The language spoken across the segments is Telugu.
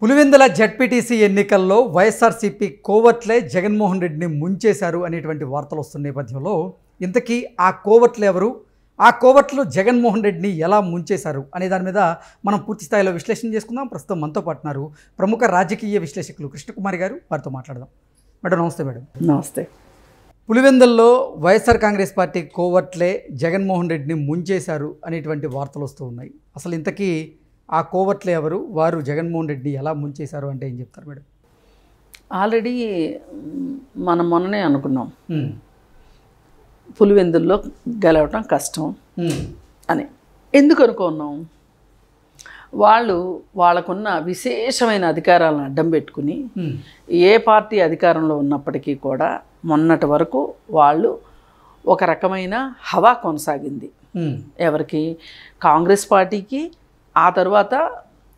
పులివెందుల జెడ్పీటీసీ ఎన్నికల్లో వైఎస్ఆర్సీపీ కోవట్లే జగన్మోహన్ రెడ్డిని ముంచేశారు అనేటువంటి వార్తలు వస్తున్న నేపథ్యంలో ఇంతకీ ఆ కోవట్లు ఎవరు, ఆ కోవట్లు జగన్మోహన్ రెడ్డిని ఎలా ముంచేశారు అనే దాని మీద మనం పూర్తి స్థాయిలో విశ్లేషణ చేసుకుందాం. ప్రస్తుతం మనతో పాటున్నారు ప్రముఖ రాజకీయ విశ్లేషకులు కృష్ణకుమారి గారు. వారితో మాట్లాడదాం. మేడం నమస్తే. మేడం నమస్తే. పులివెందుల్లో వైఎస్ఆర్ కాంగ్రెస్ పార్టీ కోవట్లే జగన్మోహన్ రెడ్డిని ముంచేశారు అనేటువంటి వార్తలు వస్తూ ఉన్నాయి. అసలు ఇంతకీ ఆ కోవట్లే ఎవరు, వారు జగన్మోహన్ రెడ్డి ఎలా ముంచేశారు అంటే ఏం చెప్తారు మేడం? ఆల్రెడీ మనం మొన్ననే అనుకున్నాం పులివెందుల్లో గెలవటం కష్టం అని. ఎందుకు అనుకున్నాం? వాళ్ళకున్న విశేషమైన అధికారాలను అడ్డం పెట్టుకుని ఏ పార్టీ అధికారంలో ఉన్నప్పటికీ కూడా మొన్నటి వరకు వాళ్ళు ఒక రకమైన హవా కొనసాగింది. ఎవరికి? కాంగ్రెస్ పార్టీకి, ఆ తర్వాత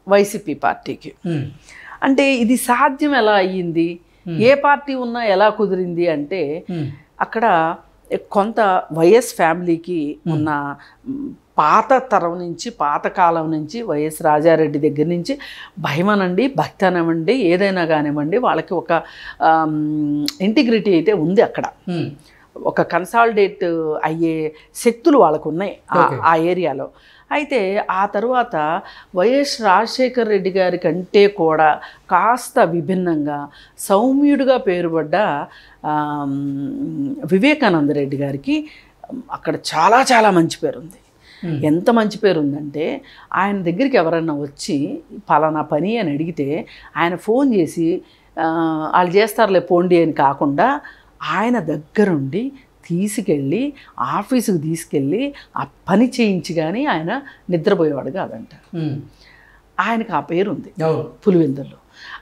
వైసీపీ పార్టీకి. అంటే ఇది సాధ్యం ఎలా అయ్యింది, ఏ పార్టీ ఉన్నా ఎలా కుదిరింది అంటే అక్కడ కొంత వైఎస్ ఫ్యామిలీకి ఉన్న పాత తరం నుంచి, పాతకాలం నుంచి, వైఎస్ రాజారెడ్డి దగ్గర నుంచి భయం అనండి, భక్తి అనివ్వండి, ఏదైనా కానివ్వండి, వాళ్ళకి ఒక ఇంటిగ్రిటీ అయితే ఉంది. అక్కడ ఒక కన్సాలిడేట్ అయ్యే శక్తులు వాళ్ళకు ఉన్నాయి ఆ ఏరియాలో. అయితే ఆ తర్వాత వైఎస్ రాజశేఖర్ రెడ్డి గారి కంటే కూడా కాస్త విభిన్నంగా సౌమ్యుడిగా పేరుపడ్డ వివేకానంద రెడ్డి గారికి అక్కడ చాలా చాలా మంచి పేరుంది. ఎంత మంచి పేరు ఉందంటే ఆయన దగ్గరికి ఎవరన్నా వచ్చి పలానా పని అని అడిగితే ఆయన ఫోన్ చేసి వాళ్ళు చేస్తారులే పోండి అని కాకుండా ఆయన దగ్గరుండి తీసుకెళ్ళి ఆఫీసుకు తీసుకెళ్ళి ఆ పని చేయించి కానీ ఆయన నిద్రపోయేవాడు కాదంట. ఆయనకు ఆ పేరు ఉంది పులివెందుల్లో.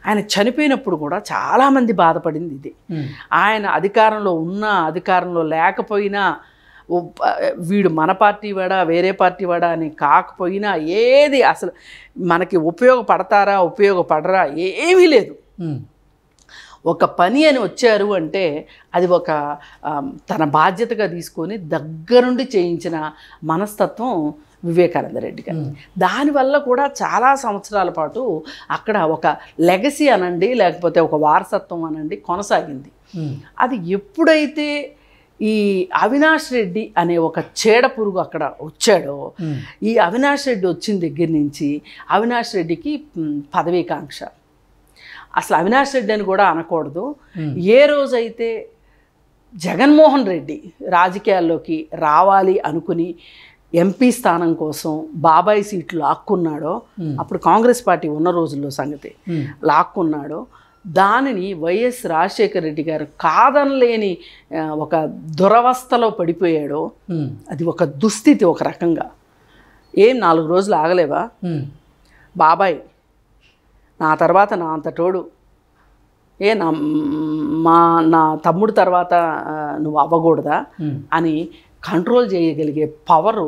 ఆయన చనిపోయినప్పుడు కూడా చాలామంది బాధపడింది ఇది. ఆయన అధికారంలో ఉన్నా అధికారంలో లేకపోయినా, వీడు మన పార్టీ వాడా వేరే పార్టీ వాడా అని కాకపోయినా, ఏది అసలు మనకి ఉపయోగపడతారా ఉపయోగపడరా ఏమీ లేదు. ఒక పని అని వచ్చారు అంటే అది ఒక తన బాధ్యతగా తీసుకొని దగ్గరుండి చేయించిన మనస్తత్వం వివేకానంద రెడ్డి గారు. దానివల్ల కూడా చాలా సంవత్సరాల పాటు అక్కడ ఒక లెగసీ అనండి, లేకపోతే ఒక వారసత్వం అనండి కొనసాగింది. అది ఎప్పుడైతే ఈ అవినాష్ రెడ్డి అనే ఒక చీడ పురుగు అక్కడ వచ్చాడో, ఈ అవినాష్ రెడ్డి వచ్చిన దగ్గర నుంచి అవినాష్ రెడ్డికి పదవీకాంక్ష. అసలు అవినాష్ రెడ్డి అని కూడా అనకూడదు. ఏ రోజైతే జగన్మోహన్ రెడ్డి రాజకీయాల్లోకి రావాలి అనుకుని ఎంపీ స్థానం కోసం బాబాయ్ సీట్లు లాక్కున్నాడో, అప్పుడు కాంగ్రెస్ పార్టీ ఉన్న రోజుల్లో సంగతి, లాక్కున్నాడో, దానిని వైఎస్ రాజశేఖర రెడ్డి గారు కాదనలేని ఒక దురవస్థలో పడిపోయాడో, అది ఒక దుస్థితి. ఒక రకంగా ఏం 4 రోజులు ఆగలేవా బాబాయ్, నా తర్వాత నా అంతటోడు, నా తమ్ముడు తర్వాత నువ్వు అవ్వకూడదా అని కంట్రోల్ చేయగలిగే పవరు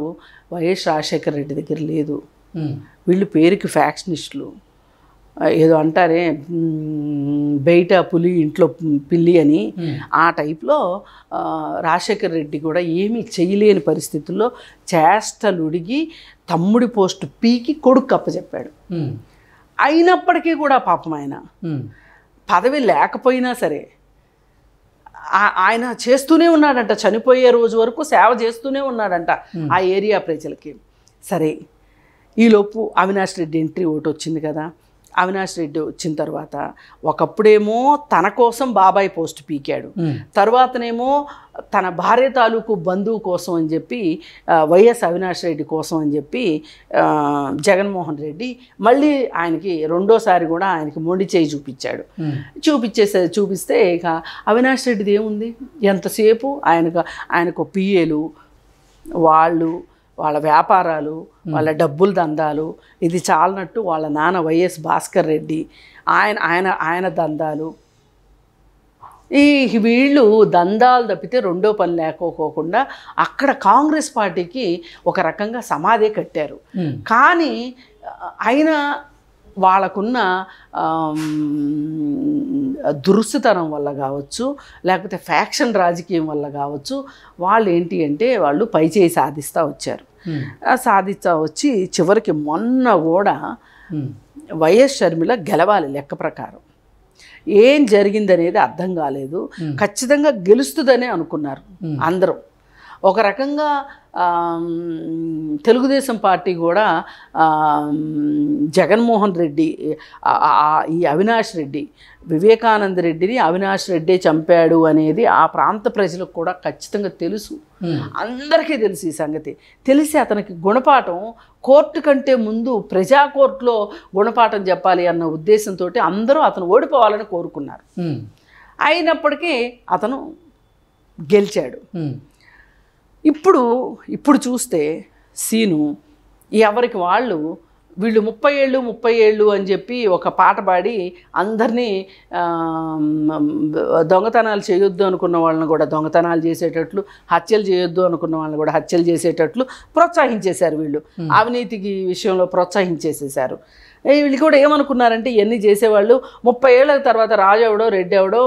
వైఎస్ రాజశేఖర రెడ్డి దగ్గర లేదు. వీళ్ళు పేరుకి ఫ్యాక్షనిస్టులు, ఏదో అంటారే బయట పులి ఇంట్లో పిల్లి అని, ఆ టైప్లో రాజశేఖర రెడ్డి కూడా ఏమీ చేయలేని పరిస్థితుల్లో చేష్టలుడిగి తమ్ముడి పోస్టు పీకి కొడుకు అప్పచెప్పాడు. అయినప్పటికీ కూడా పాపం ఆయన పదవి లేకపోయినా సరే ఆయన చేస్తూనే ఉన్నాడంట. చనిపోయే రోజు వరకు సేవ చేస్తూనే ఉన్నాడంట ఆ ఏరియా ప్రజలకి. సరే, ఈలోపు అవినాష్ రెడ్డి ఎంట్రీ ఒకటి వచ్చింది కదా. అవినాష్ రెడ్డి వచ్చిన తర్వాత ఒకప్పుడేమో తన కోసం బాబాయ్ పోస్ట్ పీకాడు, తర్వాతనేమో తన భార్య తాలూకు బంధువు కోసం అని చెప్పి వైఎస్ అవినాష్ రెడ్డి కోసం అని చెప్పి జగన్మోహన్ రెడ్డి మళ్ళీ ఆయనకి రెండోసారి కూడా ఆయనకి మొండి చేయి చూపిస్తే ఇక అవినాష్ రెడ్డిది ఏముంది, ఎంతసేపు ఆయనకు పిఏలు, వాళ్ళ వ్యాపారాలు, వాళ్ళ డబ్బులు దందాలు, ఇది చాలనట్టు వాళ్ళ నాన్న వైఎస్ భాస్కర్ రెడ్డి ఆయన దందాలు, వీళ్ళు దందాలు తప్పితే రెండో పని లేకపోకుండా అక్కడ కాంగ్రెస్ పార్టీకి ఒక రకంగా సమాధే కట్టారు. కానీ అయినా వాళ్ళకున్న దురుసుతనం వల్ల కావచ్చు, లేకపోతే ఫ్యాక్షన్ రాజకీయం వల్ల కావచ్చు, వాళ్ళు ఏంటి అంటే వాళ్ళు పైచేయి సాధిస్తూ వచ్చారు. సాధిస్తూ వచ్చి చివరికి మొన్న కూడా వైఎస్ షర్మిల గెలవాలి లెక్క ప్రకారం. ఏం జరిగిందనేది అర్థం కాలేదు. ఖచ్చితంగా గెలుస్తుందనే అనుకున్నారు అందరూ. ఒక రకంగా తెలుగుదేశం పార్టీ కూడా జగన్మోహన్ రెడ్డి, ఈ అవినాష్ రెడ్డి, వివేకానంద రెడ్డిని అవినాష్ రెడ్డి చంపాడు అనేది ఆ ప్రాంత ప్రజలకు కూడా ఖచ్చితంగా తెలుసు. అందరికీ తెలుసు ఈ సంగతి. తెలిసి అతనికి గుణపాఠం కోర్టు కంటే ముందు ప్రజా కోర్టులో గుణపాఠం చెప్పాలి అన్న ఉద్దేశంతో అందరూ అతను ఓడిపోవాలని కోరుకున్నారు. అయినప్పటికీ అతను గెలిచాడు. ఇప్పుడు చూస్తే సీను ఎవరికి వాళ్ళు వీళ్ళు 30 ఏళ్ళు అని చెప్పి ఒక పాట పాడి అందరినీ దొంగతనాలు చేయొద్దు అనుకున్న వాళ్ళని కూడా దొంగతనాలు చేసేటట్లు, హత్యలు చేయొద్దు అనుకున్న వాళ్ళని కూడా హత్యలు చేసేటట్లు ప్రోత్సహించేశారు. వీళ్ళు అవినీతికి విషయంలో ప్రోత్సహించేసేసారు. వీళ్ళు కూడా ఏమనుకున్నారంటే ఇవన్నీ చేసేవాళ్ళు 30 ఏళ్ళ తర్వాత రాజు ఎవడో రెడ్డి ఎవడో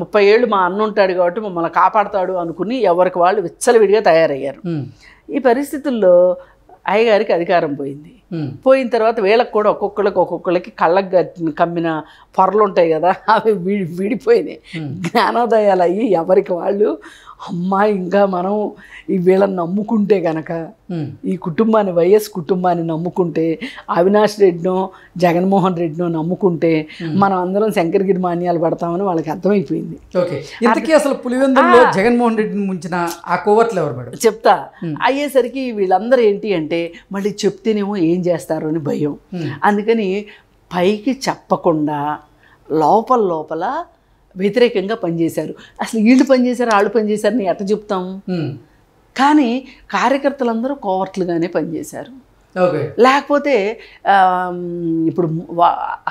30 ఏళ్ళు మా అన్న ఉంటాడు కాబట్టి మమ్మల్ని కాపాడుతాడు అనుకుని ఎవరికి వాళ్ళు విచ్చలవిడిగా తయారయ్యారు. ఈ పరిస్థితుల్లో అయ్యగారికి అధికారం పోయింది. పోయిన తర్వాత వీళ్ళకి కూడా ఒక్కొక్కరికి కళ్ళకు కమ్మిన పొరలు ఉంటాయి కదా, అవి విడిపోయినాయి. జ్ఞానోదయాలు అయ్యి ఎవరికి వాళ్ళు అమ్మా ఇంకా మనం ఈ వీళ్ళని నమ్ముకుంటే కనుక, ఈ కుటుంబాన్ని వైఎస్ కుటుంబాన్ని నమ్ముకుంటే, అవినాష్ రెడ్డినో జగన్మోహన్ రెడ్డినో నమ్ముకుంటే మనం అందరం శంకరగిరి మాన్యాలు పడతామని వాళ్ళకి అర్థమైపోయింది. ఇంతకీ అసలు పులివెందుల్లో జగన్మోహన్ రెడ్డిని ముంచిన ఆ కోవట్లు ఎవరు మేడం? చెప్తా. అయ్యేసరికి వీళ్ళందరూ ఏంటి అంటే మళ్ళీ చెప్తేనేమో ఏం చేస్తారు అని భయం. అందుకని పైకి చెప్పకుండా లోపల వ్యతిరేకంగా పనిచేశారు. అసలు వీళ్ళు పనిచేశారు వాళ్ళు పనిచేశారని ఎట్ట చెప్తాం? కానీ కార్యకర్తలందరూ కోవర్ట్లుగానే పనిచేశారు. లేకపోతే ఇప్పుడు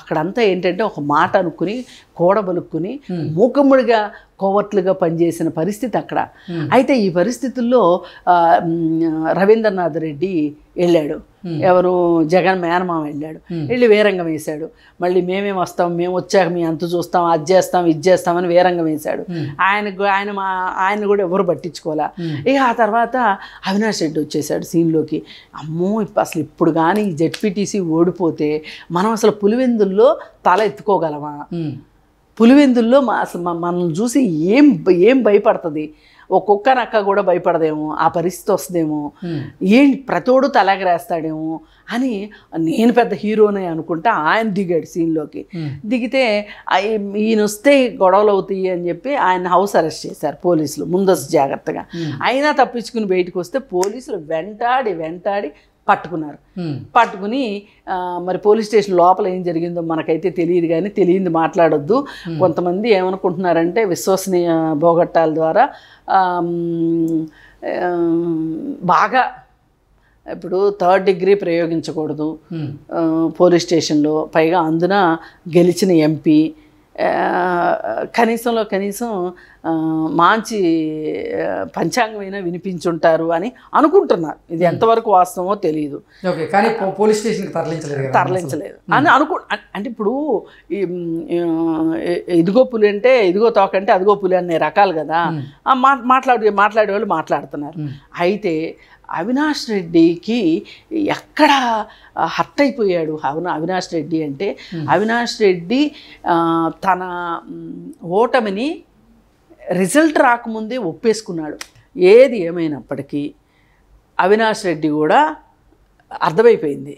అక్కడంతా ఏంటంటే ఒక మాట అనుకుని కూడబలుక్కుని మూకమ్ముడిగా కోవర్ట్లుగా పనిచేసిన పరిస్థితి అక్కడ. అయితే ఈ పరిస్థితుల్లో రవీంద్రనాథ్ రెడ్డి వెళ్ళాడు, ఎవరు జగన్ మేనమామ వెళ్ళాడు, వెళ్ళి వేరంగం వేశాడు. మళ్ళీ మేమేం వస్తాం, మేము వచ్చాక మీ అంత చూస్తాం, అది చేస్తాం ఇది చేస్తామని వేరంగం వేశాడు. ఆయన కూడా ఎవరు పట్టించుకోలే. ఇక ఆ తర్వాత అవినాష్ రెడ్డి వచ్చేసాడు సీన్లోకి. అమ్మో అసలు ఇప్పుడు కానీ జెడ్పీటీసీ ఓడిపోతే మనం అసలు పులివెందుల్లో తల ఎత్తుకోగలమా? పులివెందుల్లో అసలు మనల్ని చూసి ఏం భయపడుతుంది? ఒక్కొక్క నక్క కూడా భయపడదేమో, ఆ పరిస్థితి వస్తుందేమో, ప్రతోడు తలగరేస్తాడేమో అని నేను పెద్ద హీరోనే అనుకుంటా ఆయన దిగాడు సీన్లోకి. దిగితే ఈయన వస్తే గొడవలు అవుతాయి అని చెప్పి ఆయన హౌస్ అరెస్ట్ చేశారు పోలీసులు ముందస్తు జాగ్రత్తగా. అయినా తప్పించుకుని బయటకు వస్తే పోలీసులు వెంటాడి పట్టుకుని మరి పోలీస్ స్టేషన్ లోపల ఏం జరిగిందో మనకైతే తెలియదు, కానీ తెలియంది మాట్లాడొద్దు. కొంతమంది ఏమనుకుంటున్నారంటే విశ్వసనీయ భోగట్టాల ద్వారా బాగా ఇప్పుడు 3rd డిగ్రీ ప్రయోగించకూడదు పోలీస్ స్టేషన్లో, పైగా అందున గెలిచిన ఎంపీ కనీసం మంచి పంచాంగమైనా వినిపించుంటారు అని అనుకుంటున్నారు. ఇది ఎంతవరకు వాస్తవమో తెలియదు, కానీ పోలీస్ స్టేషన్కి తరలించలేదు అని అంటే ఇప్పుడు ఇదిగో పులి అంటే ఇదిగో తోక అంటే అదిగో పులి అనే రకాలు కదా మాట్లాడే వాళ్ళు మాట్లాడుతున్నారు. అయితే అవినాష్ రెడ్డికి ఎక్కడ హర్ట్ అయిపోయాడు అవినాష్ రెడ్డి అంటే, అవినాష్ రెడ్డి తన ఓటమిని రిజల్ట్ రాకముందే ఒప్పేసుకున్నాడు. ఏది ఏమైనప్పటికీ అవినాష్ రెడ్డి కూడా అర్థమైపోయింది,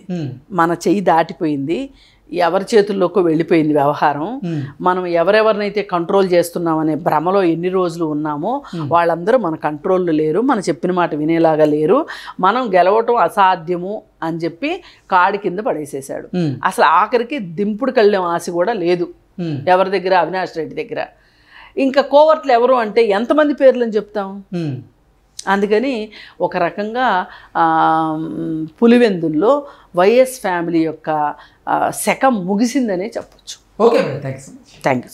మన చెయ్యి దాటిపోయింది, ఎవరి చేతుల్లోకి వెళ్ళిపోయింది వ్యవహారం. మనం ఎవరెవరినైతే కంట్రోల్ చేస్తున్నామనే భ్రమలో ఎన్ని రోజులు ఉన్నామో వాళ్ళందరూ మన కంట్రోల్లో లేరు, మన చెప్పిన మాట వినేలాగా లేరు, మనం గెలవటం అసాధ్యము అని చెప్పి కాడి కింద పడేసేసాడు. అసలు ఆఖరికి దింపుడు కళ్ళెం ఆశ కూడా లేదు ఎవరి దగ్గర, అవినాష్ రెడ్డి దగ్గర. ఇంకా కోవర్ట్లు ఎవరు అంటే ఎంతమంది పేర్లని చెప్తాం? అందుకని ఒక రకంగా పులివెందుల్లో వైఎస్ ఫ్యామిలీ యొక్క శకం ముగిసిందనే చెప్పొచ్చు. Okay, thank you so much. Thank you.